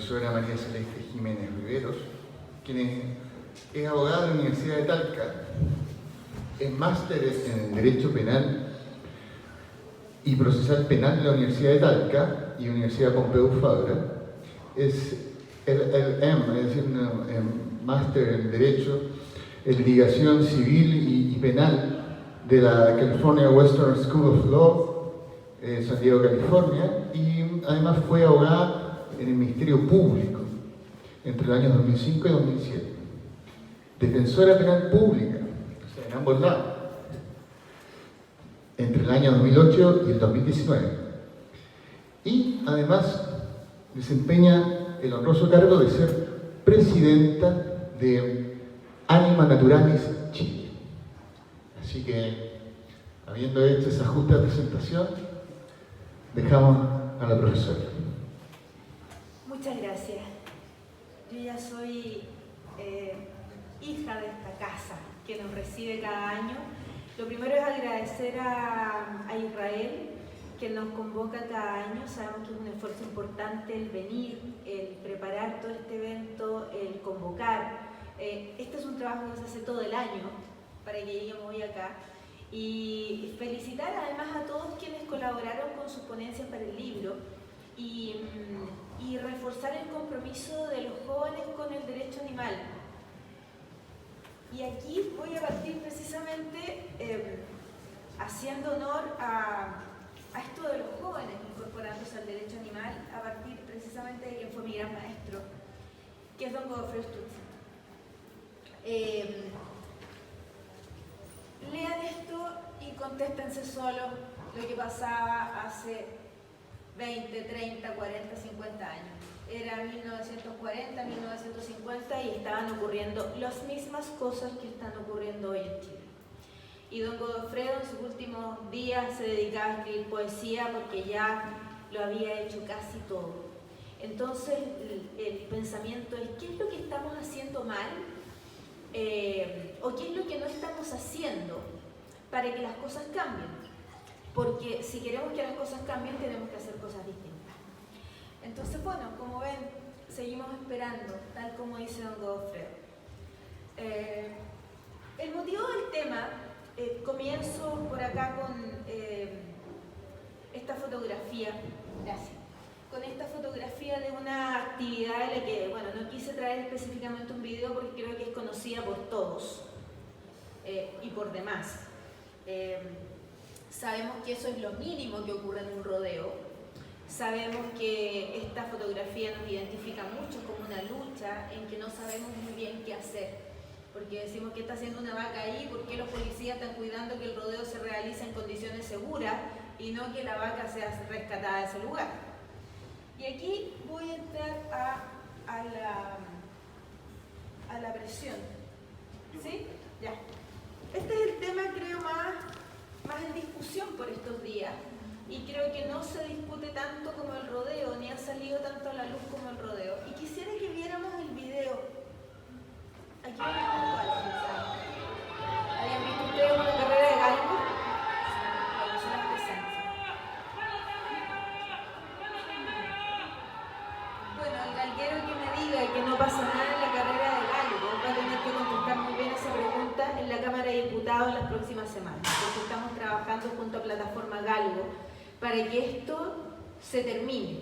profesora María Celeste Jiménez Riveros, quien es abogada de la Universidad de Talca, es máster en Derecho Penal y Procesal Penal de la Universidad de Talca y Universidad Pompeu Fabra, es LLM, es decir, máster en Derecho en Litigación Civil y Penal de la California Western School of Law, San Diego, California, y además fue abogada en el Ministerio Público entre los años 2005 y 2007. Defensora penal pública, o sea, en ambos lados, entre el año 2008 y el 2019. Y además desempeña el honroso cargo de ser presidenta de Anima Naturalis Chile. Así que, habiendo hecho esa justa presentación, dejamos a la profesora. Muchas gracias. Yo ya soy hija de esta casa que nos recibe cada año. Lo primero es agradecer a Israel, que nos convoca cada año. Sabemos que es un esfuerzo importante el venir, el preparar todo este evento, el convocar. Este es un trabajo que se hace todo el año para que lleguemos hoy acá. Y felicitar además a todos quienes colaboraron con sus ponencias para el libro y reforzar el compromiso de los jóvenes con el derecho animal. Y aquí voy a partir precisamente haciendo honor a esto de los jóvenes incorporándose al derecho animal, a partir precisamente de quien fue mi gran maestro, que es don Godofredo Stutz. Lean esto y contéstense solo lo que pasaba hace 20, 30, 40, 50 años. Era 1940, 1950 y estaban ocurriendo las mismas cosas que están ocurriendo hoy en Chile. Y don Godofredo en sus últimos días se dedicaba a escribir poesía porque ya lo había hecho casi todo. Entonces el pensamiento es: ¿qué es lo que estamos haciendo mal? ¿O qué es lo que no estamos haciendo para que las cosas cambien? Porque si queremos que las cosas cambien, tenemos que hacer cosas distintas. Entonces, bueno, como ven, seguimos esperando, tal como dice don Godofredo. El motivo del tema, comienzo por acá con esta fotografía. Gracias. Con esta fotografía de una actividad en la que, bueno, no quise traer específicamente un video porque creo que es conocida por todos y por demás. Sabemos que eso es lo mínimo que ocurre en un rodeo. Sabemos que esta fotografía nos identifica mucho como una lucha en que no sabemos muy bien qué hacer. Porque decimos: ¿qué está haciendo una vaca ahí? ¿Por qué los policías están cuidando que el rodeo se realice en condiciones seguras y no que la vaca sea rescatada de ese lugar? Y aquí voy a entrar a la presión. ¿Sí? Ya. Este es el tema, creo, más en discusión por estos días. Y creo que no se discute tanto como el rodeo, ni ha salido tanto a la luz como el rodeo. Y quisiera que viéramos el video. Aquí ¿habían visto ustedes una carrera de galgo? Bueno, son las presencias. Bueno, el galguero que me diga que no pasa nada en la carrera de galgo va a tener que contestar muy bien esa pregunta en la Cámara de Diputados en las próximas semanas, porque estamos trabajando junto a Plataforma Galgo para que esto se termine.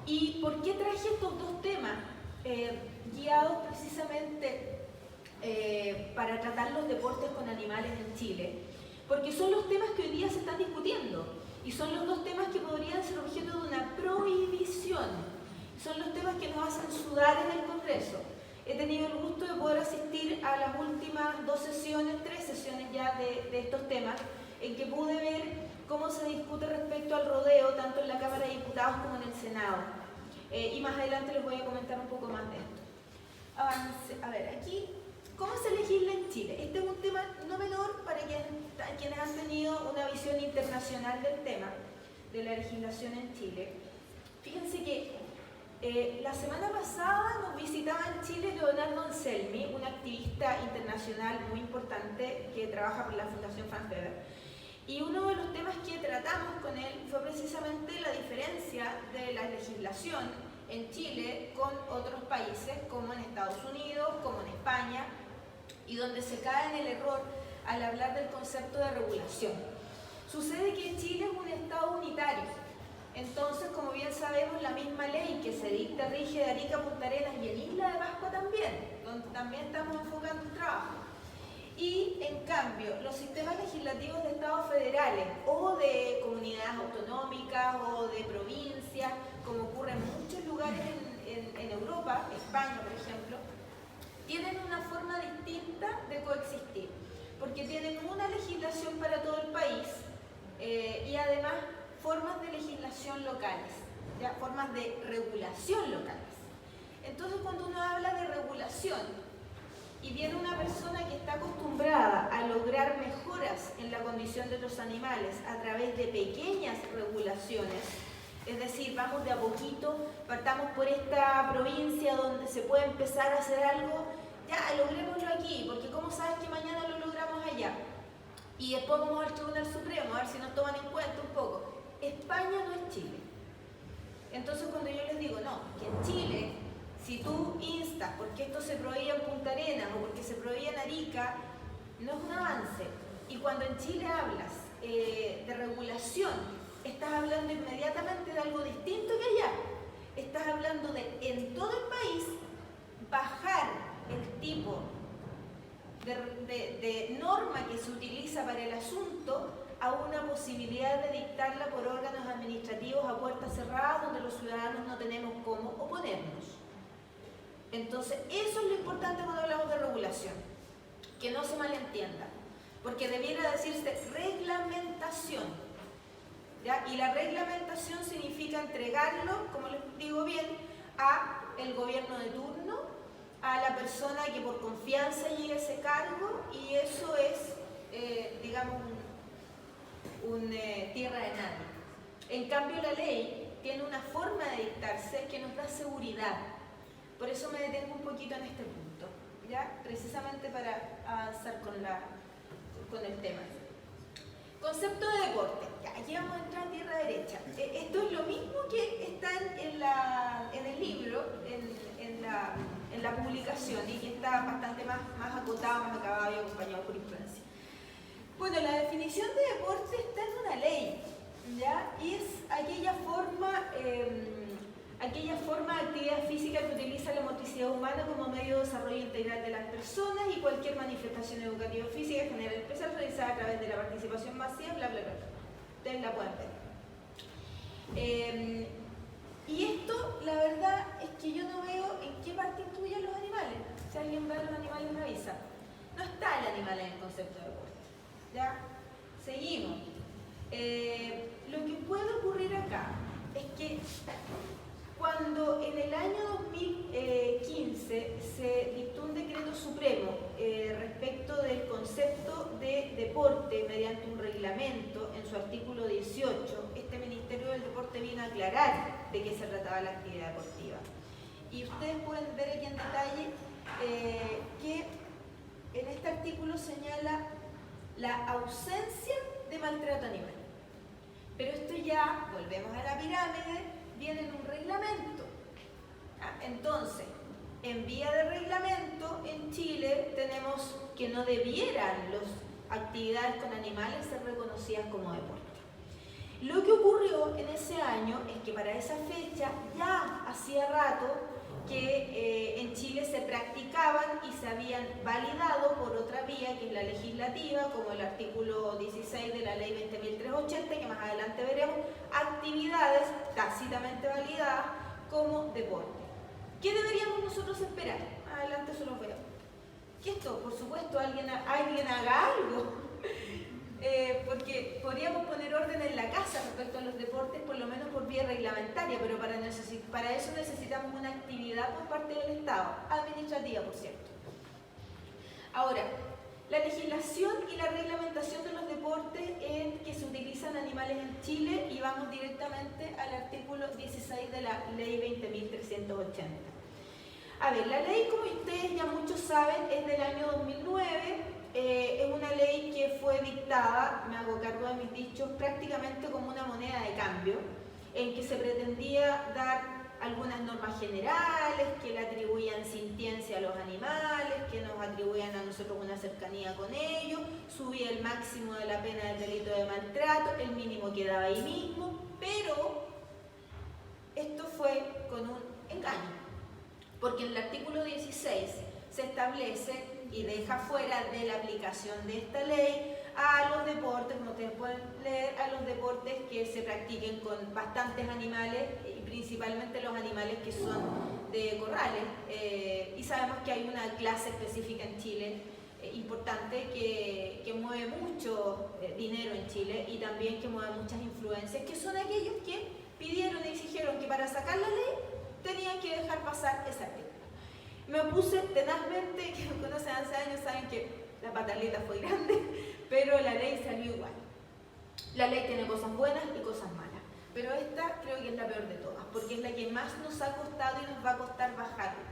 ¿Y por qué traje estos dos temas? Guiados precisamente para tratar los deportes con animales en Chile, porque son los temas que hoy día se están discutiendo y son los dos temas que podrían ser objeto de una prohibición. Son los temas que nos hacen sudar en el Congreso. He tenido el gusto de poder asistir a las últimas 3 sesiones ya de estos temas, en que pude ver cómo se discute respecto al rodeo, tanto en la Cámara de Diputados como en el Senado. Y más adelante les voy a comentar un poco más de esto. A ver, aquí, ¿cómo se legisla en Chile? Este es un tema no menor para quienes han tenido una visión internacional del tema, de la legislación en Chile. Fíjense que la semana pasada nos visitaba en Chile Leonardo Anselmi, un activista internacional muy importante que trabaja por la Fundación Franz Weber. Y uno de los temas que tratamos con él fue precisamente la diferencia de la legislación en Chile con otros países, como en Estados Unidos, como en España, y donde se cae en el error al hablar del concepto de regulación. Sucede que Chile es un Estado unitario, entonces, como bien sabemos, la misma ley que se dicta rige de Arica a Punta Arenas y en Isla de Pascua también, donde también estamos enfocando un trabajo. Y en cambio, los sistemas legislativos de estados federales o de comunidades autonómicas o de provincias, como ocurre en muchos lugares en Europa, España por ejemplo, tienen una forma distinta de coexistir, porque tienen una legislación para todo el país y además formas de legislación locales, ¿ya? Formas de regulación locales. Entonces, cuando uno habla de regulación, y viene una persona que está acostumbrada a lograr mejoras en la condición de los animales a través de pequeñas regulaciones, es decir, vamos de a poquito, partamos por esta provincia donde se puede empezar a hacer algo, ya logrémoslo aquí, porque ¿cómo sabes que mañana lo logramos allá? Y después vamos al Tribunal Supremo, a ver si nos toman en cuenta un poco. España no es Chile. Entonces, cuando yo les digo, no, que en Chile, si tú instas porque esto se prohibía en Punta Arenas o porque se prohibía en Arica, no es un avance. Y cuando en Chile hablas de regulación, estás hablando inmediatamente de algo distinto que allá. Estás hablando de, en todo el país, bajar el tipo de norma que se utiliza para el asunto a una posibilidad de dictarla por órganos administrativos a puertas cerradas donde los ciudadanos no tenemos cómo oponernos. Entonces, eso es lo importante cuando hablamos de regulación, que no se malentienda, porque debiera decirse reglamentación, ¿ya? Y la reglamentación significa entregarlo, como les digo bien, a el gobierno de turno, a la persona que por confianza llegue a ese cargo, y eso es, digamos, tierra de nadie. En cambio, la ley tiene una forma de dictarse que nos da seguridad. Por eso me detengo un poquito en este punto, ¿ya? Precisamente para avanzar con el tema. Concepto de deporte. Ya, aquí vamos a entrar a tierra derecha. Esto es lo mismo que está en el libro, en la publicación, y que está bastante más acotado, más acabado y acompañado por influencia. Bueno, la definición de deporte está en una ley, ¿ya? Y es aquella forma de actividad física que utiliza la motricidad humana como medio de desarrollo integral de las personas y cualquier manifestación educativa física general especial realizada a través de la participación masiva, bla, bla, bla. Ustedes la pueden ver. Y esto, la verdad, es que yo no veo en qué parte incluyen los animales. Si alguien ve a los animales, me avisa. No está el animal en el concepto de deporte. ¿Ya? Seguimos. Lo que puede ocurrir acá es que cuando en el año 2015 se dictó un decreto supremo respecto del concepto de deporte mediante un reglamento en su artículo 18, este Ministerio del Deporte vino a aclarar de qué se trataba la actividad deportiva. Y ustedes pueden ver aquí en detalle que en este artículo señala la ausencia de maltrato animal. Pero esto ya, volvemos a la pirámide, viene en un reglamento. Entonces, en vía de reglamento, en Chile tenemos que no debieran las actividades con animales ser reconocidas como deporte. Lo que ocurrió en ese año es que para esa fecha ya hacía rato que en Chile se practicaban y se habían validado por otra vía, que es la legislativa, como el artículo 16 de la ley 20.380, que más adelante veremos, actividades tácitamente validadas como deporte. ¿Qué deberíamos nosotros esperar? Adelante se los veo. Que esto, por supuesto, alguien haga algo. Porque podríamos poner orden en la casa respecto a los deportes, por lo menos por vía reglamentaria, pero para eso necesitamos una actividad por parte del Estado, administrativa, por cierto. Ahora, la legislación y la reglamentación de los deportes en que se utilizan animales en Chile, y vamos directamente al artículo 16 de la ley 20.380. A ver, la ley, como ustedes ya muchos saben, es del año 2009, es una ley que fue dictada, me hago cargo de mis dichos, prácticamente como una moneda de cambio, en que se pretendía dar algunas normas generales que le atribuían sintiencia a los animales, que nos atribuían a nosotros una cercanía con ellos, subía el máximo de la pena del delito de maltrato, el mínimo quedaba ahí mismo, pero esto fue con un engaño, porque en el artículo 16 se establece y deja fuera de la aplicación de esta ley a los deportes, como ustedes pueden leer, a los deportes que se practiquen con bastantes animales y principalmente los animales que son de corrales. Y sabemos que hay una clase específica en Chile importante que mueve mucho dinero en Chile y también que mueve muchas influencias, que son aquellos que pidieron y exigieron que para sacar la ley tenían que dejar pasar ese artículo. Me opuse tenazmente, que me conocen hace años saben que la pataleta fue grande, pero la ley salió igual. La ley tiene cosas buenas y cosas malas, pero esta creo que es la peor de todas, porque es la que más nos ha costado y nos va a costar bajarla.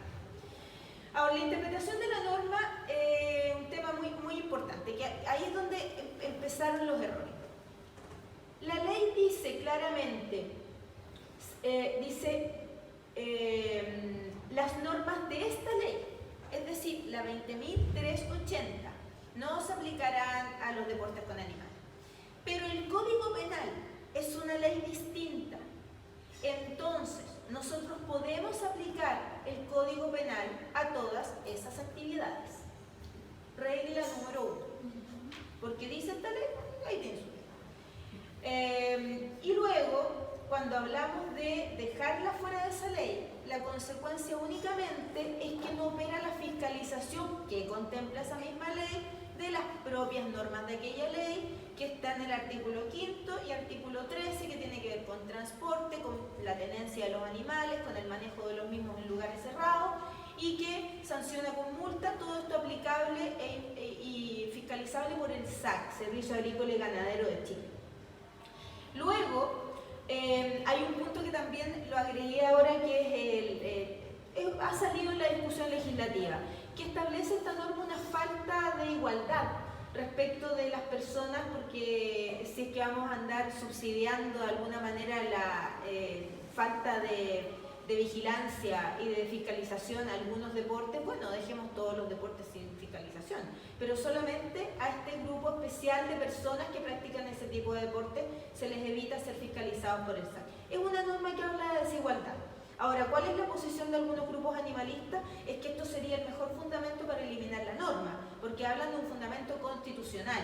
Ahora, la interpretación de la norma es un tema muy importante, que ahí es donde empezaron los errores. La ley dice claramente, las normas de esta ley, es decir, la 20.380, no se aplicarán a los deportes con animales. Pero el Código Penal es una ley distinta. Entonces, nosotros podemos aplicar el Código Penal a todas esas actividades. Regla número 1. Porque dice esta ley, ahí tiene su ley. Y luego, cuando hablamos de dejarla fuera de esa ley, la consecuencia únicamente es que no opera la fiscalización que contempla esa misma ley de las propias normas de aquella ley, que está en el artículo 5º y artículo 13, que tiene que ver con transporte, con la tenencia de los animales, con el manejo de los mismos en lugares cerrados, y que sanciona con multa, todo esto aplicable y fiscalizable por el SAC, Servicio Agrícola y Ganadero de Chile. Luego, hay un punto que también lo agregué ahora, que es ha salido en la discusión legislativa, que establece esta norma una falta de igualdad respecto de las personas, porque si es que vamos a andar subsidiando de alguna manera la falta de vigilancia y de fiscalización a algunos deportes, bueno, dejemos todos los deportes sin fiscalización, pero solamente a este grupo especial de personas que practican ese tipo de deporte se les evita ser fiscalizados por el SAC. Es una norma que habla de desigualdad. Ahora, ¿cuál es la posición de algunos grupos animalistas? Es que esto sería el mejor fundamento para eliminar la norma, porque hablan de un fundamento constitucional,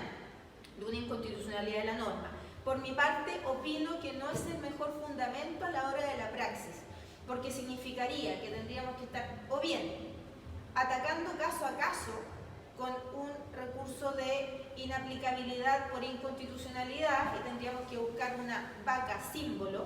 de una inconstitucionalidad de la norma. Por mi parte, opino que no es el mejor fundamento a la hora de la praxis, porque significaría que tendríamos que estar o bien atacando caso a caso con un recurso de inaplicabilidad por inconstitucionalidad, y tendríamos que buscar una vaca símbolo,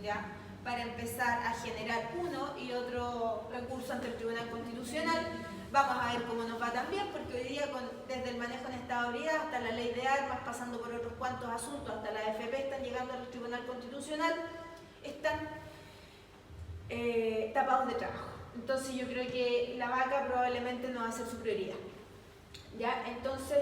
¿ya?, para empezar a generar uno y otro recurso ante el Tribunal Constitucional. Vamos a ver cómo nos va también, porque hoy día desde el manejo en estado de ebriedad hasta la ley de armas, pasando por otros cuantos asuntos, hasta la AFP, están llegando al Tribunal Constitucional, están tapados de trabajo. Entonces yo creo que la vaca probablemente no va a ser su prioridad, ¿ya? Entonces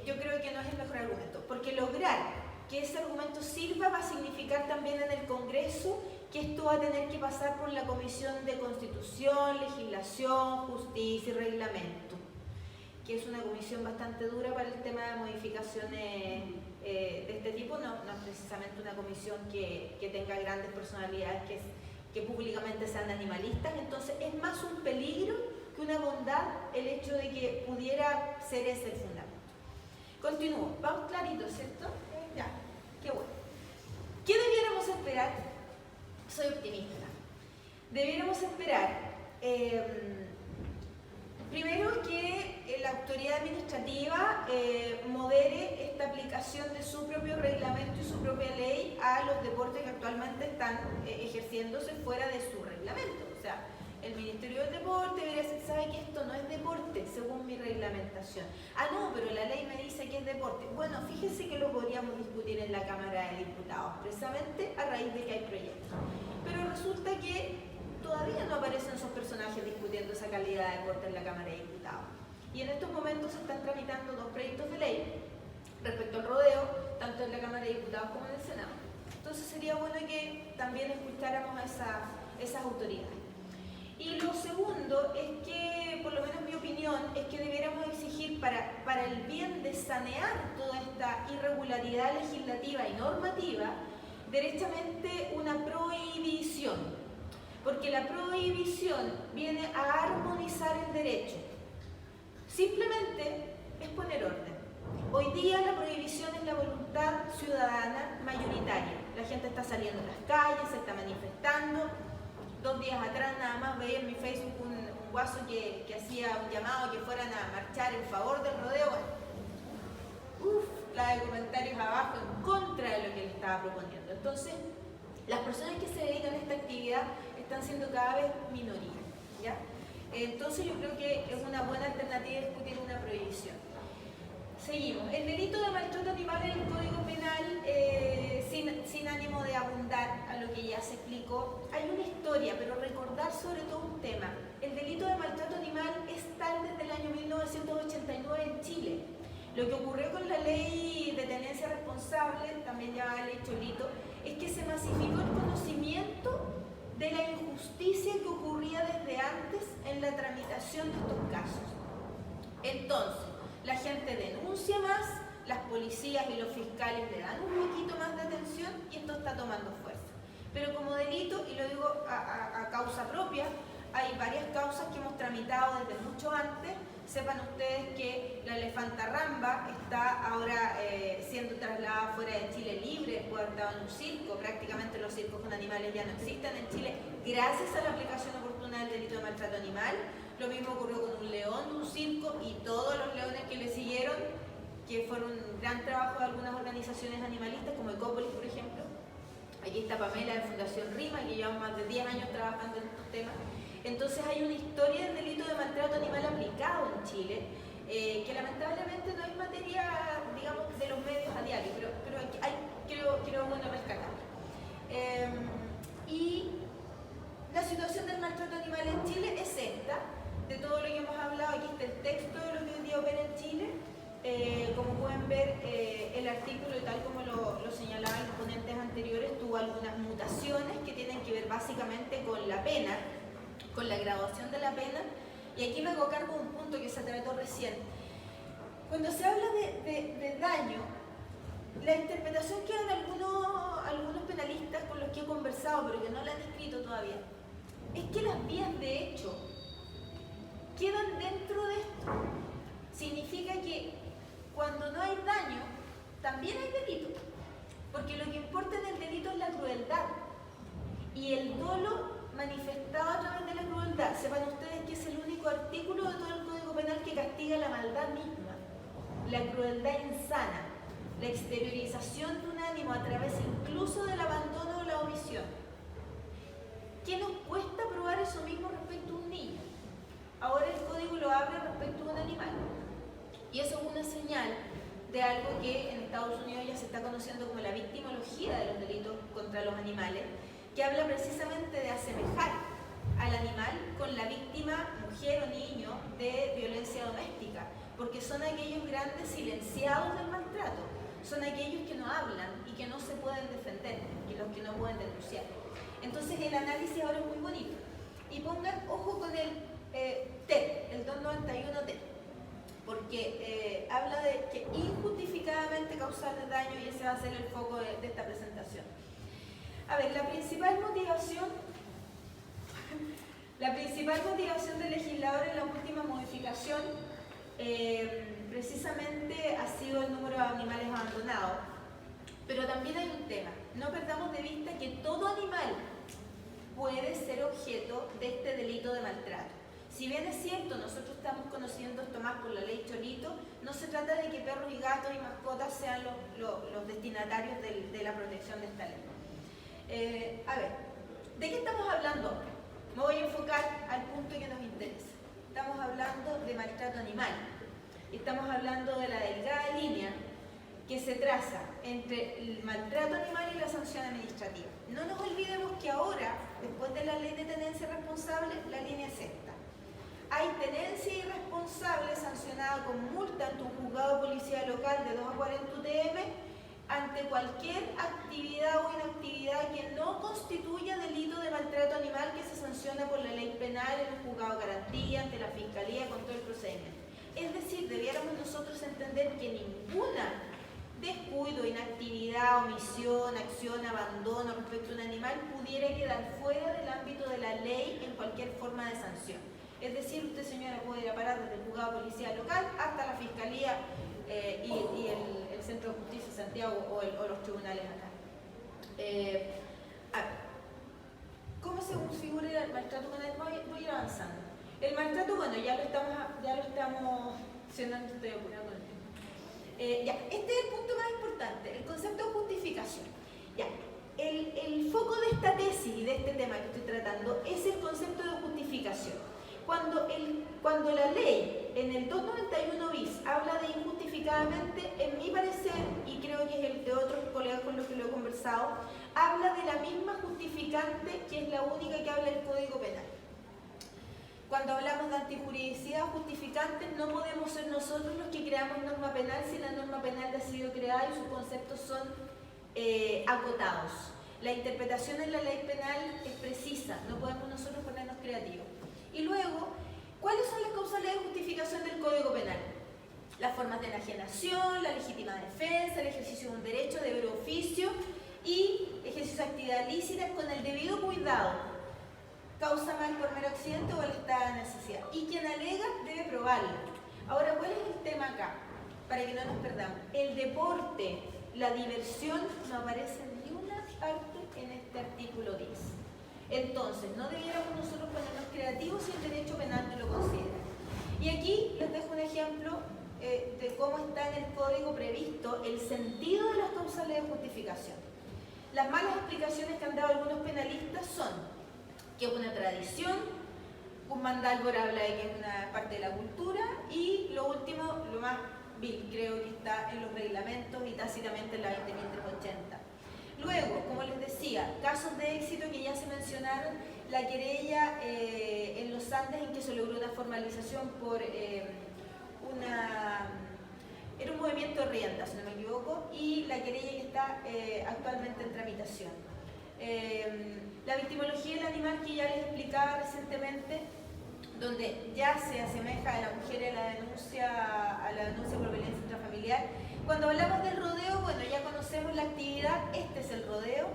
yo creo que no es el mejor argumento, porque lograr que ese argumento sirva va a significar también en el Congreso que esto va a tener que pasar por la Comisión de Constitución, Legislación, Justicia y Reglamento, que es una comisión bastante dura para el tema de modificaciones de este tipo. No es precisamente una comisión que tenga grandes personalidades que públicamente sean animalistas, entonces es más un peligro que una bondad el hecho de que pudiera ser ese el fundamento. Continúo, vamos clarito, ¿cierto? Ya, qué bueno. ¿Qué debiéramos esperar? Soy optimista. Debiéramos esperar, primero, que la autoridad administrativa modere esta aplicación de su propio reglamento y su propia ley a los deportes que actualmente están ejerciéndose fuera de su reglamento. O sea, el Ministerio del Deporte debería decir, ¿sabe que esto no es deporte según mi reglamentación? Ah, no, pero la ley me dice que es deporte. Bueno, fíjense que lo podríamos discutir en la Cámara de Diputados, precisamente a raíz de que hay proyectos. Pero resulta que todavía no aparecen esos personajes discutiendo esa calidad de deporte en la Cámara de Diputados. Y en estos momentos se están tramitando 2 proyectos de ley respecto al rodeo, tanto en la Cámara de Diputados como en el Senado. Entonces sería bueno que también escucháramos a esas autoridades. Y lo segundo es que, por lo menos mi opinión, es que debiéramos exigir para el bien de sanear toda esta irregularidad legislativa y normativa, derechamente una prohibición. Porque la prohibición viene a armonizar el derecho. Simplemente es poner orden. Hoy día la prohibición es la voluntad ciudadana mayoritaria. La gente está saliendo a las calles, se está manifestando. 2 días atrás nada más veía en mi Facebook un guaso que hacía un llamado que fueran a marchar en favor del rodeo. Bueno, la de comentarios abajo en contra de lo que él estaba proponiendo. Entonces, las personas que se dedican a esta actividad están siendo cada vez minoría, ¿ya? Entonces yo creo que es una buena alternativa discutir una prohibición. Seguimos. El delito de maltrato animal en el Código Penal, sin ánimo de abundar a lo que ya se explicó, hay una historia, pero recordar sobre todo un tema. El delito de maltrato animal es tal desde el año 1989 en Chile. Lo que ocurrió con la ley de tenencia responsable, también llamada ley Cholito, es que se masificó el conocimiento de la injusticia que ocurría desde antes en la tramitación de estos casos. Entonces, la gente denuncia más, las policías y los fiscales le dan un poquito más de atención y esto está tomando fuerza. Pero como delito, y lo digo a causa propia, hay varias causas que hemos tramitado desde mucho antes. Sepan ustedes que la elefantarramba está ahora siendo trasladada fuera de Chile libre, después de haber estado en un circo. Prácticamente los circos con animales ya no existen en Chile gracias a la aplicación oportuna del delito de maltrato animal. Lo mismo ocurrió con un león de un circo y todos los leones que le siguieron, que fueron un gran trabajo de algunas organizaciones animalistas como Ecópolis, por ejemplo. Aquí está Pamela de Fundación RIMA, que lleva más de 10 años trabajando en estos temas. Entonces hay una historia del delito de maltrato animal aplicado en Chile, que lamentablemente no es materia, digamos, de los medios a diario, pero creo bueno rescatarla. Y la situación del maltrato animal en Chile es esta. De todo lo que hemos hablado, aquí está el texto de lo que hoy día opera en Chile. Como pueden ver, el artículo, y tal como lo señalaban los ponentes anteriores, tuvo algunas mutaciones que tienen que ver básicamente con la pena, con la graduación de la pena, y aquí me hago cargo de un punto que se trató recién. Cuando se habla de daño, la interpretación que dan algunos penalistas con los que he conversado, pero que no la han escrito todavía, es que las vías de hecho quedan dentro de esto. Significa que cuando no hay daño, también hay delito, porque lo que importa en el delito es la crueldad y el dolo manifestado a través de la crueldad. Sepan ustedes que es el único artículo de todo el Código Penal que castiga la maldad misma, la crueldad insana, la exteriorización de un ánimo a través incluso del abandono o la omisión. ¿Qué nos cuesta probar eso mismo respecto a un niño? Ahora el Código lo abre respecto a un animal. Y eso es una señal de algo que en Estados Unidos ya se está conociendo como la victimología de los delitos contra los animales, que habla precisamente de asemejar al animal con la víctima, mujer o niño, de violencia doméstica, porque son aquellos grandes silenciados del maltrato, son aquellos que no hablan y que no se pueden defender, y los que no pueden denunciar. Entonces el análisis ahora es muy bonito. Y pongan ojo con el TED, el 291T, porque habla de que injustificadamente causar daño, y ese va a ser el foco de esta presentación. A ver, la principal motivación del legislador en la última modificación precisamente ha sido el número de animales abandonados, pero también hay un tema. No perdamos de vista que todo animal puede ser objeto de este delito de maltrato. Si bien es cierto, nosotros estamos conociendo esto más por la ley Cholito, no se trata de que perros y gatos y mascotas sean los destinatarios de la protección de esta ley. A ver, ¿de qué estamos hablando? Me voy a enfocar al punto que nos interesa. Estamos hablando de maltrato animal. Estamos hablando de la delgada línea que se traza entre el maltrato animal y la sanción administrativa. No nos olvidemos que ahora, después de la ley de tenencia responsable, la línea es esta. Hay tenencia irresponsable sancionada con multa ante un juzgado de policía local de 2 a 40 UTM ante cualquier actividad o inactividad que no constituya delito de maltrato animal que se sanciona por la ley penal en un juzgado de garantía, ante la fiscalía, con todo el procedimiento. Es decir, debiéramos nosotros entender que ninguna descuido, inactividad, omisión, acción, abandono respecto a un animal pudiera quedar fuera del ámbito de la ley en cualquier forma de sanción. Es decir, usted, señora, puede ir a parar desde el juzgado de policía local hasta la fiscalía y el Centro de Justicia de Santiago o los tribunales acá. ¿Cómo se configura el maltrato con animal? Voy a ir avanzando. El maltrato, bueno, ya lo estamos mencionando, estoy apurado con el tiempo. Este es el punto más importante, el concepto de justificación. El foco de esta tesis y de este tema que estoy tratando es el concepto de justificación. Cuando la ley en el 291 bis habla de injustificadamente, en mi parecer, y creo que es el de otros colegas con los que lo he conversado, habla de la misma justificante que es la única que habla el Código Penal. Cuando hablamos de antijuridicidad, justificantes, no podemos ser nosotros los que creamos norma penal si la norma penal ha sido creada y sus conceptos son acotados. La interpretación en la ley penal es precisa, no podemos nosotros ponernos creativos. Y luego, ¿cuáles son las causales de justificación del Código Penal? Las formas de enajenación, la legítima defensa, el ejercicio de un derecho, deber o oficio y ejercicio de actividad lícita con el debido cuidado. Causa mal por mero accidente o el estado de necesidad. Y quien alega debe probarlo. Ahora, ¿cuál es el tema acá? Para que no nos perdamos. El deporte, la diversión, no aparece ni una parte en este artículo 10. Entonces, no debiéramos nosotros ponernos creativos si el derecho penal no lo considera. Y aquí les dejo un ejemplo de cómo está en el código previsto el sentido de las causales de justificación. Las malas explicaciones que han dado algunos penalistas son que es una tradición, un mandálvora habla de que es una parte de la cultura y lo último, lo más vil, creo que está en los reglamentos y tácitamente en la 20.380. Luego, como les decía, casos de éxito que ya se mencionaron, la querella en los Andes en que se logró una formalización por era un movimiento de rienda, si no me equivoco, y la querella que está actualmente en tramitación. La victimología del animal que ya les explicaba recientemente, donde ya se asemeja a la mujer a la denuncia por violencia intrafamiliar. Cuando hablamos del rodeo, bueno, ya conocemos la actividad, este es el rodeo,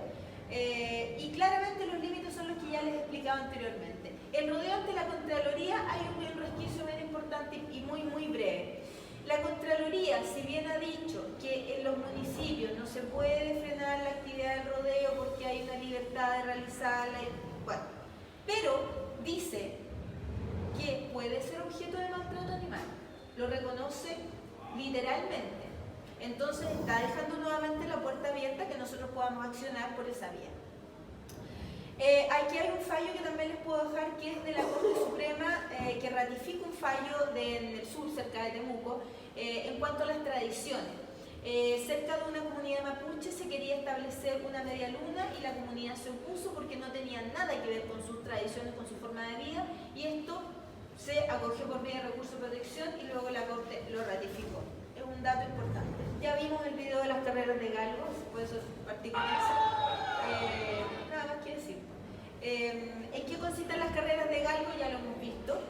y claramente los límites son los que ya les he explicado anteriormente. El rodeo ante la Contraloría hay un resquicio bien importante y muy breve. La Contraloría, si bien ha dicho que en los municipios no se puede frenar la actividad del rodeo porque hay una libertad de realizarla, bueno, pero dice que puede ser objeto de maltrato animal, lo reconoce literalmente. Entonces está dejando nuevamente la puerta abierta que nosotros podamos accionar por esa vía. Aquí hay un fallo que también les puedo dejar, que es de la Corte Suprema, que ratifica un fallo en el sur, cerca de Temuco, en cuanto a las tradiciones. Cerca de una comunidad mapuche se quería establecer una media luna y la comunidad se opuso porque no tenía nada que ver con sus tradiciones, con su forma de vida, y esto se acogió por vía de recurso de protección y luego la Corte lo ratificó. Es un dato importante. Ya vimos el video de las carreras de galgos, por eso partí con eso. Nada más que decir. ¿En qué consisten las carreras de galgo? Ya lo hemos visto.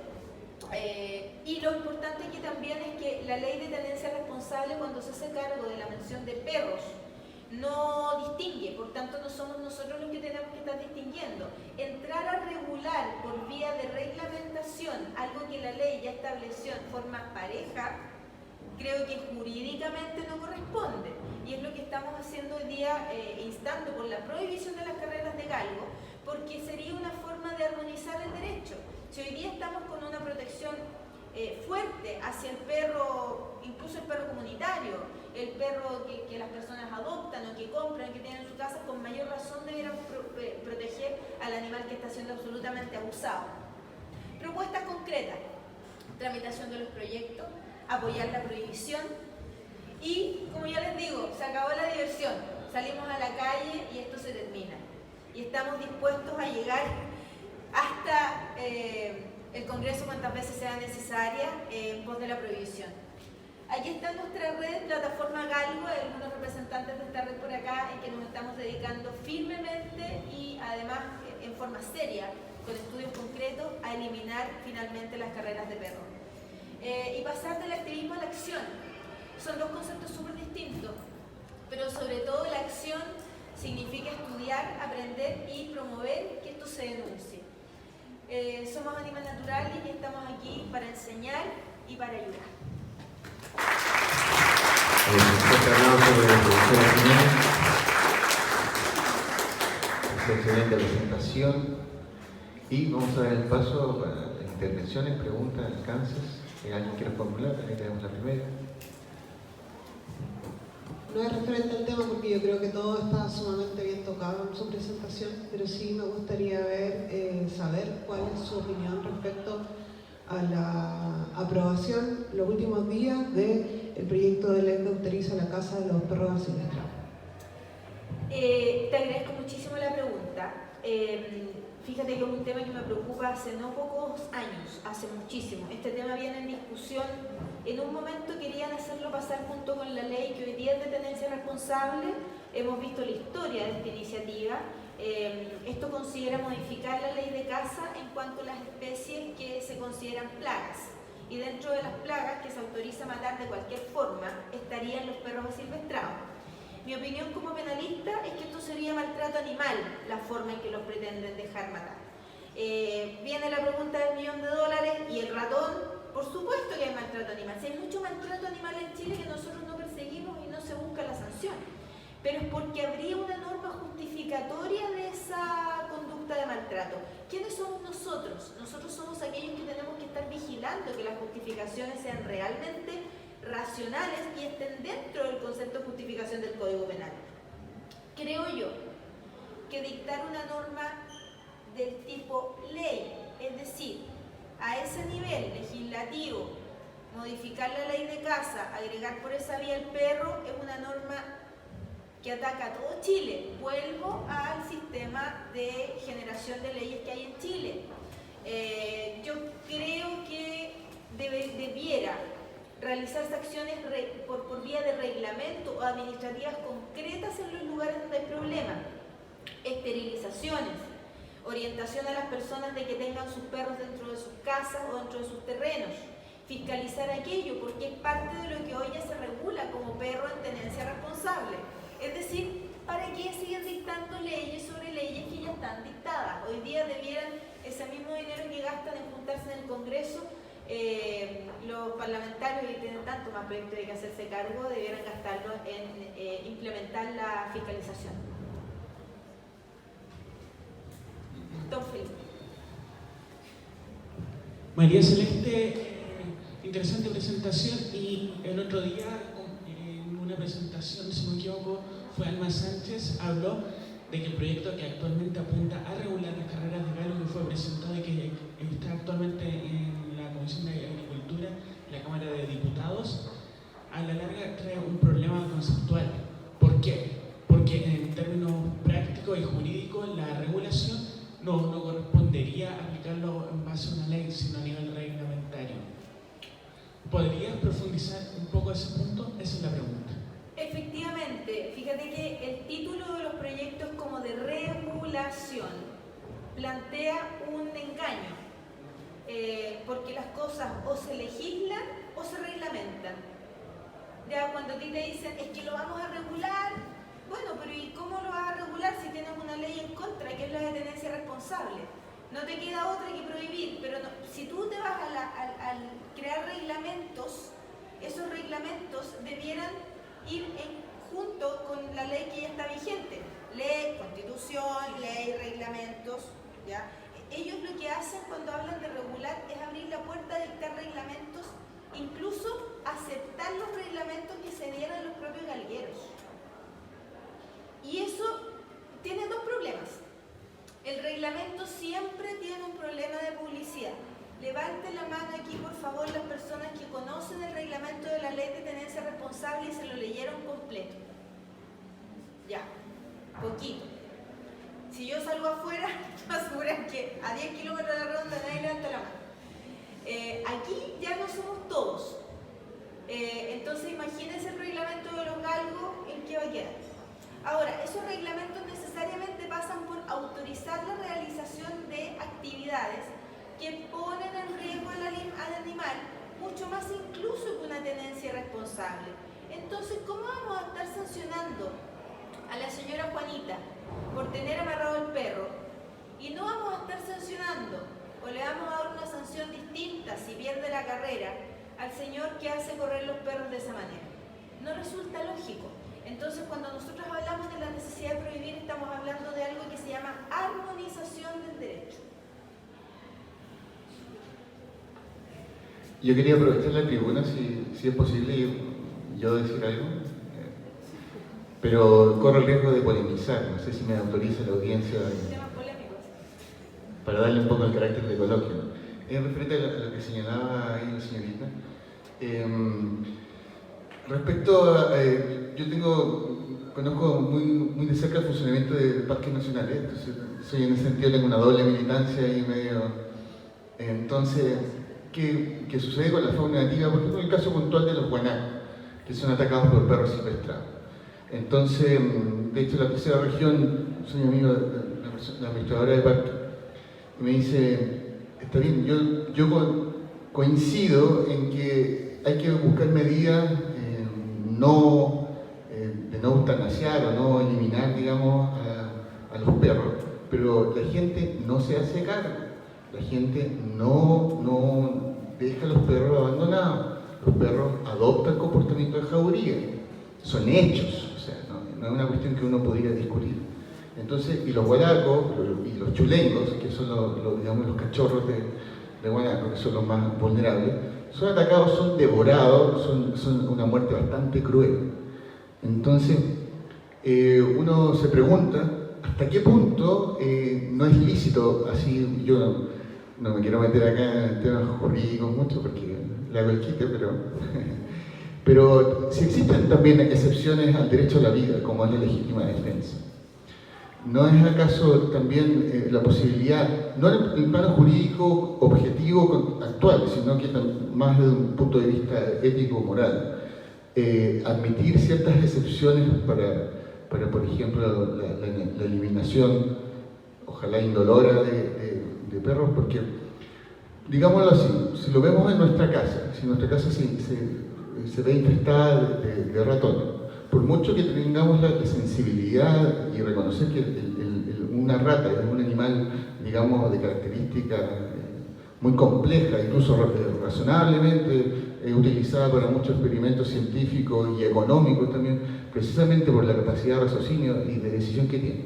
Y lo importante aquí también es que la ley de tenencia responsable, cuando se hace cargo de la mención de perros, no distingue, por tanto no somos nosotros los que tenemos que estar distinguiendo. Entrar a regular por vía de reglamentación algo que la ley ya estableció en forma pareja, creo que jurídicamente no corresponde, y es lo que estamos haciendo hoy día, instando por la prohibición de las carreras de galgo, porque sería una forma de armonizar el derecho. Si hoy día estamos con una protección fuerte hacia el perro, incluso el perro comunitario, el perro que las personas adoptan o que compran, que tienen en su casa, con mayor razón deberíamos proteger al animal que está siendo absolutamente abusado. Propuestas concretas: tramitación de los proyectos, apoyar la prohibición y, como ya les digo, se acabó la diversión, salimos a la calle y esto se termina. Y estamos dispuestos a llegar hasta el Congreso cuantas veces sea necesaria en pos de la prohibición. Aquí está nuestra red, plataforma Galgo, hay algunos representantes de esta red por acá en que nos estamos dedicando firmemente y además en forma seria, con estudios concretos, a eliminar finalmente las carreras de perro. Y pasar del activismo a la acción. Son dos conceptos súper distintos, pero sobre todo la acción significa estudiar, aprender y promover que esto se denuncie. Somos Animal Naturales y estamos aquí para enseñar y para ayudar. Excelente presentación. Y vamos a dar el paso para intervenciones, preguntas, alcances. ¿Alguien quiere formular? Ahí tenemos la primera. No es referente al tema porque yo creo que todo está sumamente bien tocado en su presentación, pero sí me gustaría saber cuál es su opinión respecto a la aprobación los últimos días del proyecto de ley que autoriza la caza de los perros asilvestrados. Te agradezco muchísimo la pregunta. Fíjate que es un tema que me preocupa hace no pocos años, hace muchísimo. Este tema viene en discusión. En un momento querían hacerlo pasar junto con la ley que hoy día es de tenencia responsable. Hemos visto la historia de esta iniciativa. Esto considera modificar la ley de caza en cuanto a las especies que se consideran plagas. Y dentro de las plagas que se autoriza matar de cualquier forma estarían los perros asilvestrados. Mi opinión como penalista es que esto sería maltrato animal, la forma en que los pretenden dejar matar. Viene la pregunta del $1.000.000 y el ratón. Por supuesto que hay maltrato animal. Si hay mucho maltrato animal en Chile que nosotros no perseguimos y no se busca la sanción. Pero es porque habría una norma justificatoria de esa conducta de maltrato. ¿Quiénes somos nosotros? Nosotros somos aquellos que tenemos que estar vigilando que las justificaciones sean realmente racionales y estén dentro del concepto de justificación del Código Penal. Creo yo que dictar una norma del tipo ley, es decir, a ese nivel legislativo, modificar la ley de caza, agregar por esa vía el perro, es una norma que ataca a todo Chile. Vuelvo al sistema de generación de leyes que hay en Chile. Yo creo que debiera realizarse acciones por vía de reglamento o administrativas concretas en los lugares donde hay problemas. Esterilizaciones, orientación a las personas de que tengan sus perros dentro de sus casas o dentro de sus terrenos, fiscalizar aquello porque es parte de lo que hoy ya se regula como perro en tenencia responsable. Es decir, ¿para qué siguen dictando leyes sobre leyes que ya están dictadas? Hoy día debieran ese mismo dinero que gastan en juntarse en el Congreso, los parlamentarios que tienen tanto más proyectos de que hacerse cargo, debieran gastarlo en implementar la fiscalización. Don Felipe. María Celeste, interesante presentación. Y el otro día, en una presentación, si no me equivoco, fue Alma Sánchez, habló de que el proyecto que actualmente apunta a regular las carreras de galgo, que fue presentado y que está actualmente en la Comisión de Agricultura, la Cámara de Diputados, a la larga trae un problema conceptual. ¿Por qué? Porque en términos prácticos y jurídicos la regulación no correspondería aplicarlo en base a una ley, sino a nivel reglamentario. ¿Podrías profundizar un poco ese punto? Esa es la pregunta. Efectivamente, fíjate que el título de los proyectos como de regulación plantea un engaño, porque las cosas o se legislan o se reglamentan. Ya cuando a ti te dicen, es que lo vamos a regular, bueno, pero ¿y cómo lo vas a regular si tienes una ley en contra, que es la de tenencia responsable? No te queda otra que prohibir, pero no, si tú te vas al crear reglamentos, esos reglamentos debieran ir junto con la ley que ya está vigente. Ley, constitución, ley, reglamentos, ¿ya? Ellos lo que hacen cuando hablan de regular es abrir la puerta a dictar reglamentos, incluso aceptar los reglamentos que se dieron los propios galgueros. Y eso tiene dos problemas. El reglamento siempre tiene un problema de publicidad. Levanten la mano aquí, por favor, las personas que conocen el reglamento de la ley de tenencia responsable y se lo leyeron completo. Ya, poquito. Si yo salgo afuera, te aseguran que a 10 kilómetros de la redonda nadie levanta la mano. Aquí ya no somos todos. Entonces imagínense el reglamento de los galgos en qué va a quedar. Ahora, esos reglamentos necesariamente pasan por autorizar la realización de actividades que ponen en riesgo al animal, mucho más incluso que una tenencia irresponsable. Entonces, ¿cómo vamos a estar sancionando a la señora Juanita por tener amarrado el perro? Y no vamos a estar sancionando, o le vamos a dar una sanción distinta si pierde la carrera al señor que hace correr los perros de esa manera. No resulta lógico. Entonces, cuando nosotros hablamos de la necesidad de prohibir, estamos hablando de algo que se llama armonización del derecho. Yo quería aprovechar la tribuna, si es posible, yo decir algo, pero corro el riesgo de polemizar, no sé si me autoriza la audiencia Temas polémicos. para darle un poco el carácter de coloquio. En referente a lo que señalaba ahí la señorita, respecto a, conozco muy de cerca el funcionamiento de parques nacionales, entonces soy en ese sentido, tengo una doble militancia ahí medio. Entonces, ¿qué sucede con la fauna nativa? Por ejemplo, el caso puntual de los guanacos, que son atacados por perros silvestrados. Entonces, de hecho, la tercera región, soy amigo de la administradora de parque, y me dice, está bien, yo coincido en que hay que buscar medidas de no eutanasiar o no eliminar, digamos, a los perros, pero la gente no se hace cargo, la gente no deja a los perros abandonados, los perros adoptan comportamiento de jauría, son hechos, o sea, no es una cuestión que uno podría discutir. Entonces, y los guanacos y los chulengos, que son digamos, los cachorros de guanaco, que son los más vulnerables, son atacados, son devorados, son una muerte bastante cruel. Entonces, uno se pregunta hasta qué punto no es lícito, así yo no me quiero meter acá en temas jurídicos mucho porque le hago el quite, pero si existen también excepciones al derecho a la vida, como es la legítima defensa. ¿No es acaso también la posibilidad, no en el plano jurídico objetivo actual, sino que más desde un punto de vista ético-moral, admitir ciertas excepciones para por ejemplo, la eliminación, ojalá indolora, de perros? Porque, digámoslo así, si lo vemos en nuestra casa, si nuestra casa se ve infestada de ratones, por mucho que tengamos la sensibilidad y reconocer que una rata es un animal, digamos, de características muy compleja, incluso razonablemente utilizada para muchos experimentos científicos y económicos también, precisamente por la capacidad de raciocinio y de decisión que tiene.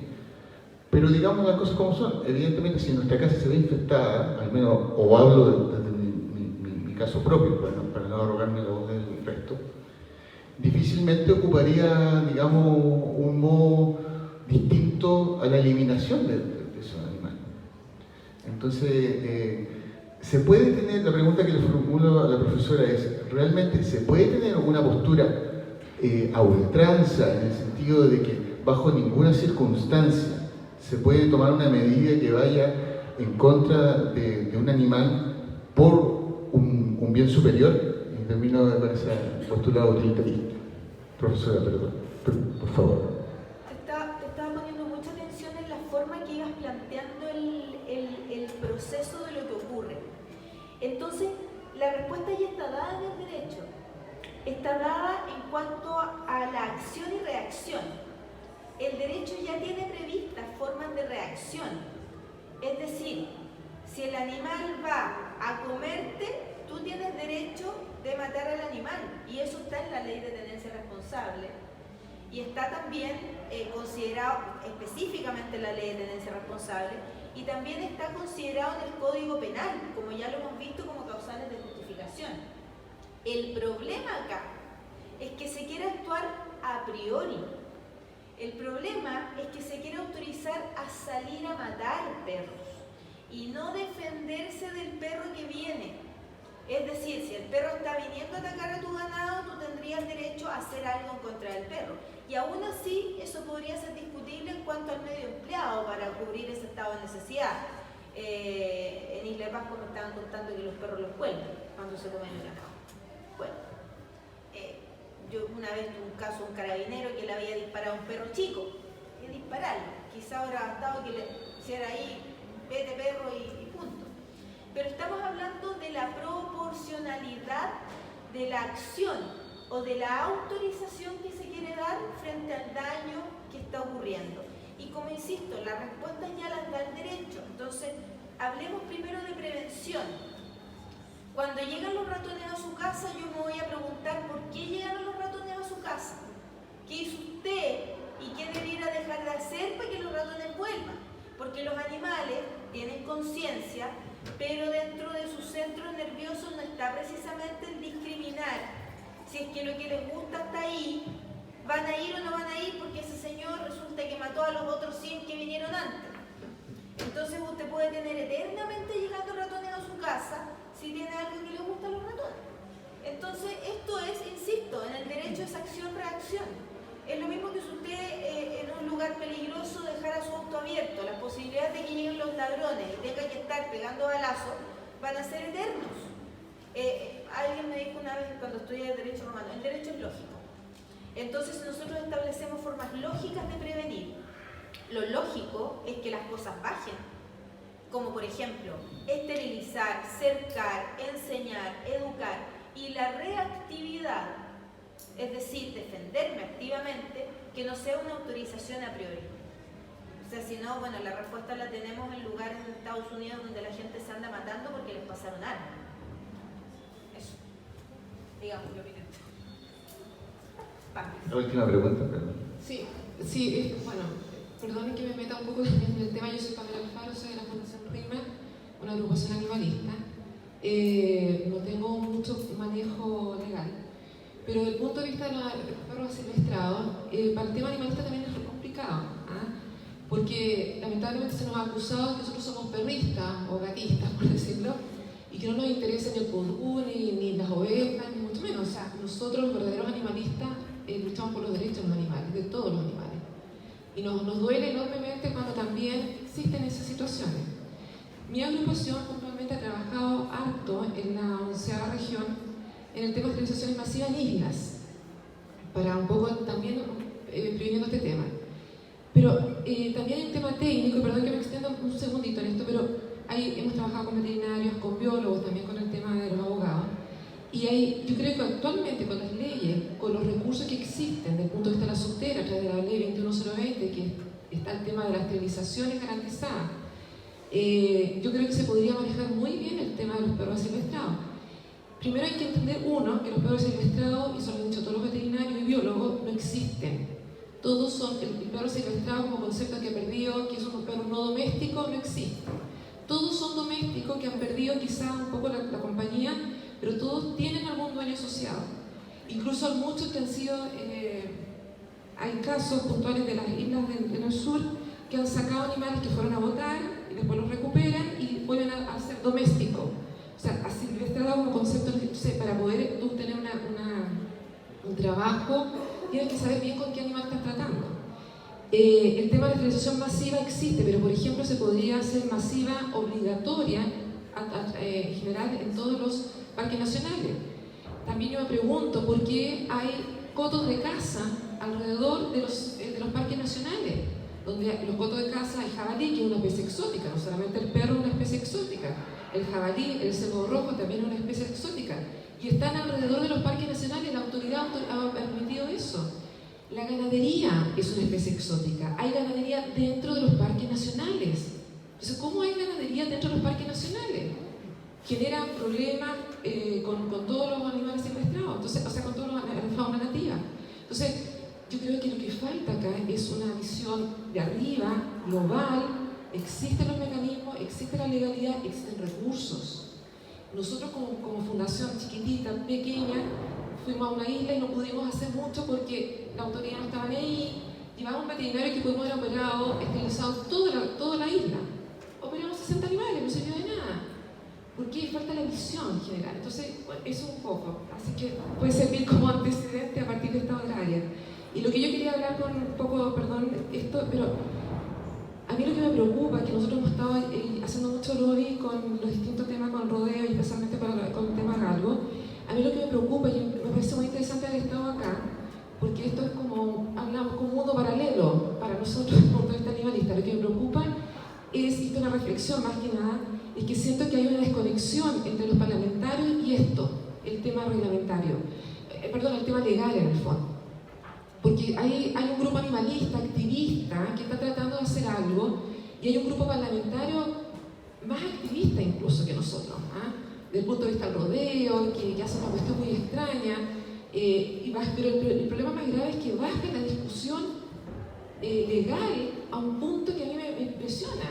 Pero digamos las cosas como son. Evidentemente, si nuestra casa se ve infestada, al menos, o hablo desde mi caso propio, para no arrogarme la voz del resto, difícilmente ocuparía, digamos, un modo distinto a la eliminación de esos animales. Entonces, ¿se puede tener, la pregunta que le formulo a la profesora es, ¿realmente se puede tener una postura a ultranza, en el sentido de que bajo ninguna circunstancia se puede tomar una medida que vaya en contra de un animal por un bien superior? En términos de ese postulado utilitarista. Profesora, perdón, por favor. Te estaba poniendo mucha atención en la forma que ibas planteando el proceso de lo que ocurre. Entonces, la respuesta ya está dada en el derecho. Está dada en cuanto a la acción y reacción. El derecho ya tiene previstas formas de reacción. Es decir, si el animal va a comerte, tú tienes derecho de matar al animal, y eso está en la ley de tenencia responsable, y está también considerado específicamente en la ley de tenencia responsable, y también está considerado en el Código Penal, como ya lo hemos visto, como causales de justificación. El problema acá es que se quiere actuar a priori. El problema es que se quiere autorizar a salir a matar perros y no defenderse del perro que viene. Es decir, si el perro está viniendo a atacar a tu ganado, tú tendrías derecho a hacer algo en contra del perro. Y aún así, eso podría ser discutible en cuanto al medio empleado para cubrir ese estado de necesidad. En Isla de Pascua me estaban contando que los perros los cuelgan cuando se comen el ganado. Bueno, Yo una vez tuve un caso de un carabinero que le había disparado a un perro chico, y dispararlo, quizá habrá bastado que le hiciera ahí, vete perro y punto. Pero estamos hablando de la proporcionalidad de la acción o de la autorización que se quiere dar frente al daño que está ocurriendo. Y como insisto, las respuestas ya las da el derecho. Entonces, hablemos primero de prevención. Cuando llegan los ratones a su casa, yo me voy a preguntar por qué llegaron los ratones a su casa. ¿Qué hizo usted y qué debiera dejar de hacer para que los ratones vuelvan? Porque los animales tienen conciencia, pero dentro de sus centros nerviosos no está precisamente el discriminar si es que lo que les gusta está ahí, van a ir o no van a ir porque ese señor resulta que mató a los otros 100 que vinieron antes. Entonces usted puede tener eternamente llegando ratones a su casa si tiene algo que le gusta a los ratones. Entonces esto es, insisto, en el derecho es acción-reacción. Es lo mismo que si usted en un lugar peligroso dejara su auto abierto, las posibilidades de que lleguen los ladrones y tenga que estar pegando balazos van a ser eternos. Alguien me dijo una vez cuando estudié Derecho Romano, el derecho es lógico. Entonces nosotros establecemos formas lógicas de prevenir. Lo lógico es que las cosas bajen, como por ejemplo esterilizar, cercar, enseñar, educar, y la reactividad, es decir, defenderme activamente, que no sea una autorización a priori. O sea, si no, bueno, la respuesta la tenemos en lugares de Estados Unidos donde la gente se anda matando porque les pasaron armas. Eso. Digamos, mi opinión. La última pregunta, perdón. Sí, bueno, perdonen que me meta un poco en el tema. Yo soy Pamela Alfaro, soy de la Fundación RIMA, una agrupación animalista. No tengo mucho manejo legal, pero desde el punto de vista de los perros asilvestrados, para el tema animalista también es complicado, porque lamentablemente se nos ha acusado de que nosotros somos perristas o gatistas, por decirlo, y que no nos interesa ni el pudú, ni las ovejas, ni mucho menos. O sea, nosotros los verdaderos animalistas luchamos por los derechos de los animales, de todos los animales. Y nos duele enormemente cuando también existen esas situaciones. Mi agrupación puntualmente ha trabajado harto en la 11ª región en el tema de esterilizaciones masivas en islas, para un poco también previniendo este tema. Pero también hay un tema técnico, y perdón que me extienda un segundito en esto, pero hemos trabajado con veterinarios, con biólogos, también con el tema de los abogados. Y yo creo que actualmente con las leyes, con los recursos que existen desde el punto de vista de la subtera, a través de la ley 21020, que está el tema de las esterilizaciones garantizadas, yo creo que se podría manejar muy bien el tema de los perros asilvestrados. Primero hay que entender, uno, que los perros asilvestrados, y eso lo han dicho todos los veterinarios y biólogos, no existen. Todos son, el perro asilvestrado como concepto que ha perdido, que es un perro no doméstico, no existe. Todos son domésticos que han perdido quizá un poco la compañía, pero todos tienen algún dueño asociado. Incluso hay muchos que han sido, hay casos puntuales de las islas en el sur que han sacado animales que fueron a botar y después los recuperan y vuelven a ser domésticos. O sea, asilvestrado como concepto, para poder tú tener un trabajo, tienes que saber bien con qué animal estás tratando. El tema de la esterilización masiva existe, pero por ejemplo se podría hacer masiva obligatoria en general en todos los parques nacionales. También yo me pregunto por qué hay cotos de caza alrededor de los parques nacionales, donde los cotos de caza hay jabalí, que es una especie exótica, no solamente el perro es una especie exótica, el jabalí, el cebo rojo también es una especie exótica, y están alrededor de los parques nacionales. La autoridad ha permitido eso. La ganadería es una especie exótica, hay ganadería dentro de los parques nacionales. Entonces, ¿cómo hay ganadería dentro de los parques nacionales? Genera problemas con todos los animales secuestrados, entonces, o sea, con toda la fauna nativa. Entonces, yo creo que lo que falta acá es una visión de arriba, global. Existen los mecanismos, existe la legalidad, existen recursos. Nosotros como fundación chiquitita, pequeña, fuimos a una isla y no pudimos hacer mucho porque la autoridad no estaba ahí. Llevamos un veterinario que pudimos haber operado, esterilizado toda la isla. Operamos 60 animales, no sirvió de nada. Porque falta la visión en general. Entonces, bueno, eso un poco. Así que puede servir como antecedente a partir de esta otra área. Y lo que yo quería hablar con un poco, perdón, esto, pero a mí lo que me preocupa es que nosotros hemos estado haciendo mucho lobby con los distintos temas, con rodeo y especialmente con el tema galgo. A mí lo que me preocupa, y me parece muy interesante haber estado acá, porque esto es como, hablamos, como un mundo paralelo para nosotros desde el punto de vista animalista. Lo que me preocupa es, y esto es una reflexión más que nada, es que siento que hay una desconexión entre los parlamentarios y esto, el tema reglamentario, el tema legal en el fondo. Porque hay un grupo animalista, activista, que está tratando de hacer algo, y hay un grupo parlamentario más activista incluso que nosotros, desde el punto de vista del rodeo, que hace una cuestión muy extraña, pero el problema más grave es que baja la discusión legal a un punto que a mí me impresiona.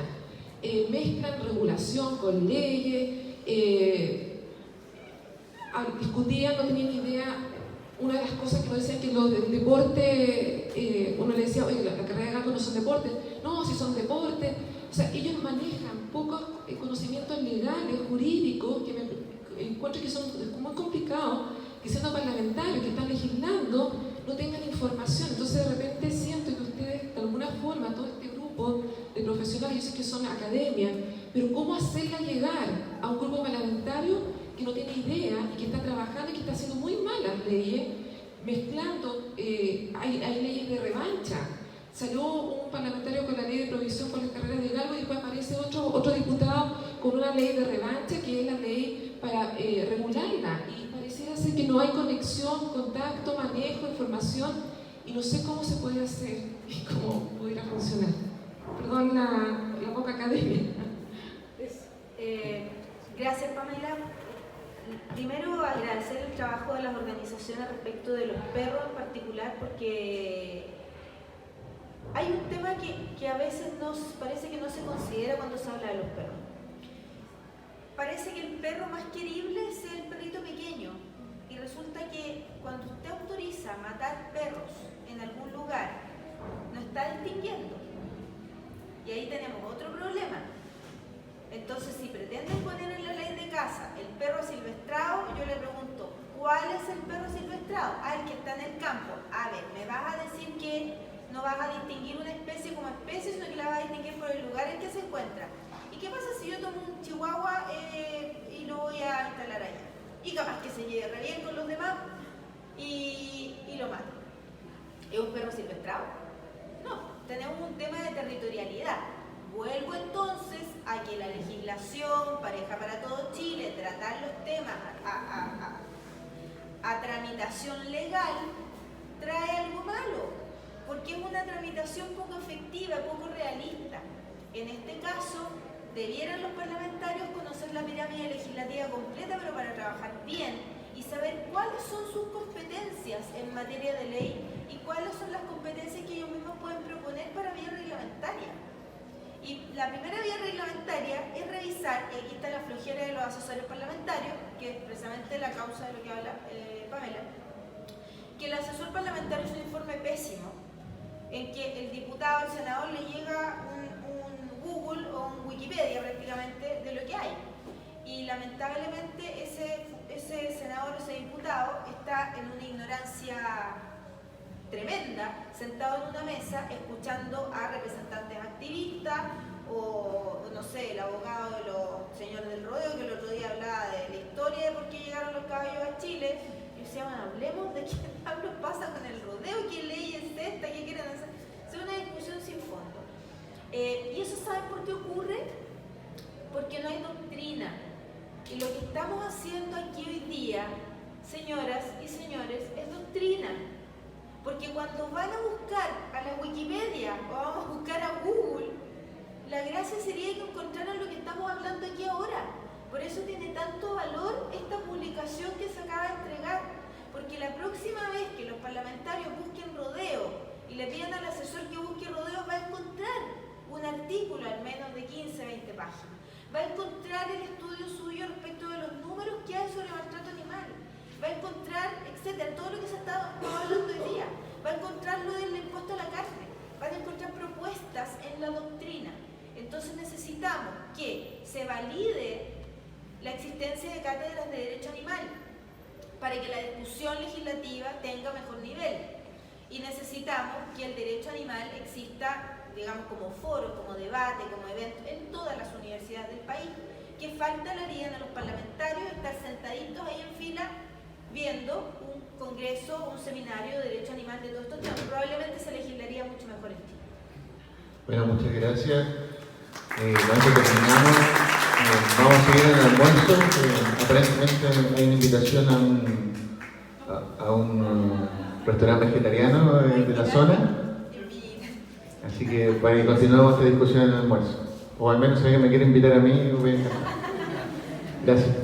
Mezclan regulación con leyes, discutían, no tenían idea. Una de las cosas que nos decían que los del deporte, uno le decía, oye, la carrera de galgos no son deportes. No, si son deportes. O sea, ellos manejan pocos conocimientos legales, jurídicos, que me encuentro que son muy complicados, que siendo parlamentarios, que están legislando, no tengan información. Entonces, de repente siento que ustedes, de alguna forma, todo este grupo de profesionales, yo sé que son academia, pero ¿cómo hacerla llegar a un grupo parlamentario que no tiene idea y que está trabajando y que está haciendo muy malas leyes, mezclando, hay leyes de revancha? Salió un parlamentario con la ley de provisión con las carreras de galgo y después aparece otro diputado con una ley de revancha que es la ley para regularla, y pareciera ser que no hay conexión, contacto, manejo, información, y no sé cómo se puede hacer y cómo podría funcionar. Perdón la poca academia. Gracias, Pamela. Primero, agradecer el trabajo de las organizaciones respecto de los perros en particular, porque hay un tema que a veces parece que no se considera cuando se habla de los perros. Parece que el perro más querible es el perrito pequeño, y resulta que cuando usted autoriza matar perros en algún lugar, no está distinguiendo. Y ahí tenemos otro problema. Entonces, si pretenden poner en la ley de caza el perro asilvestrado, yo le pregunto, ¿cuál es el perro asilvestrado? El que está en el campo. A ver, ¿me vas a decir que no vas a distinguir una especie como especie, sino que la vas a distinguir por el lugar en que se encuentra? ¿Y qué pasa si yo tomo un chihuahua y lo voy a instalar allá? Y capaz que se lleve re bien con los demás y lo mato. ¿Es un perro silvestrado? No, tenemos un tema de territorialidad. Vuelvo entonces a que la legislación pareja para todo Chile, tratar los temas a tramitación legal, trae algo malo, porque es una tramitación poco efectiva, poco realista. En este caso, debieran los parlamentarios conocer la pirámide legislativa completa, pero para trabajar bien y saber cuáles son sus competencias en materia de ley y cuáles son las competencias que ellos mismos pueden proponer para vía reglamentaria. Y la primera vía reglamentaria es revisar, y aquí está la flojera de los asesores parlamentarios, que es precisamente la causa de lo que habla Pamela, que el asesor parlamentario es un informe pésimo, en que el diputado, el senador, le llega un Google o un Wikipedia prácticamente de lo que hay. Y lamentablemente ese senador, ese diputado, está en una ignorancia tremenda, sentado en una mesa escuchando a representantes activistas o no sé, el abogado de los señores del rodeo, que el otro día hablaba de la historia de por qué llegaron los caballos a Chile. Y decía, bueno, hablemos de qué diablos pasa con el rodeo, qué ley es esta, qué quieren hacer. Es una discusión sin fondo. Y eso, ¿saben por qué ocurre? Porque no hay doctrina. Y lo que estamos haciendo aquí hoy día, señoras y señores, es doctrina. Porque cuando van a buscar a la Wikipedia o vamos a buscar a Google, la gracia sería que encontraran lo que estamos hablando aquí ahora. Por eso tiene tanto valor esta publicación que se acaba de entregar. Porque la próxima vez que los parlamentarios busquen rodeo y le pidan al asesor que busque rodeo, va a encontrar un artículo al menos de 15, 20 páginas. Va a encontrar el estudio suyo respecto de los números que hay sobre maltrato animal. Va a encontrar, etcétera, todo lo que se está hablando hoy día. Va a encontrar lo del impuesto a la carne. Van a encontrar propuestas en la doctrina. Entonces necesitamos que se valide la existencia de cátedras de derecho animal para que la discusión legislativa tenga mejor nivel. Y necesitamos que el derecho animal exista, digamos, como foro, como debate, como evento en todas las universidades del país. Que falta le harían a los parlamentarios estar sentaditos ahí en fila viendo un congreso, un seminario de derecho animal de todos estos temas. Probablemente se legislaría mucho mejor en Chile. Bueno, muchas gracias. Con esto terminamos. Vamos a seguir en el almuerzo. Aparentemente hay una invitación a un restaurante vegetariano de la zona. Así que para que continuemos esta discusión en el almuerzo. O al menos si alguien me quiere invitar a mí, voy a estar. Gracias.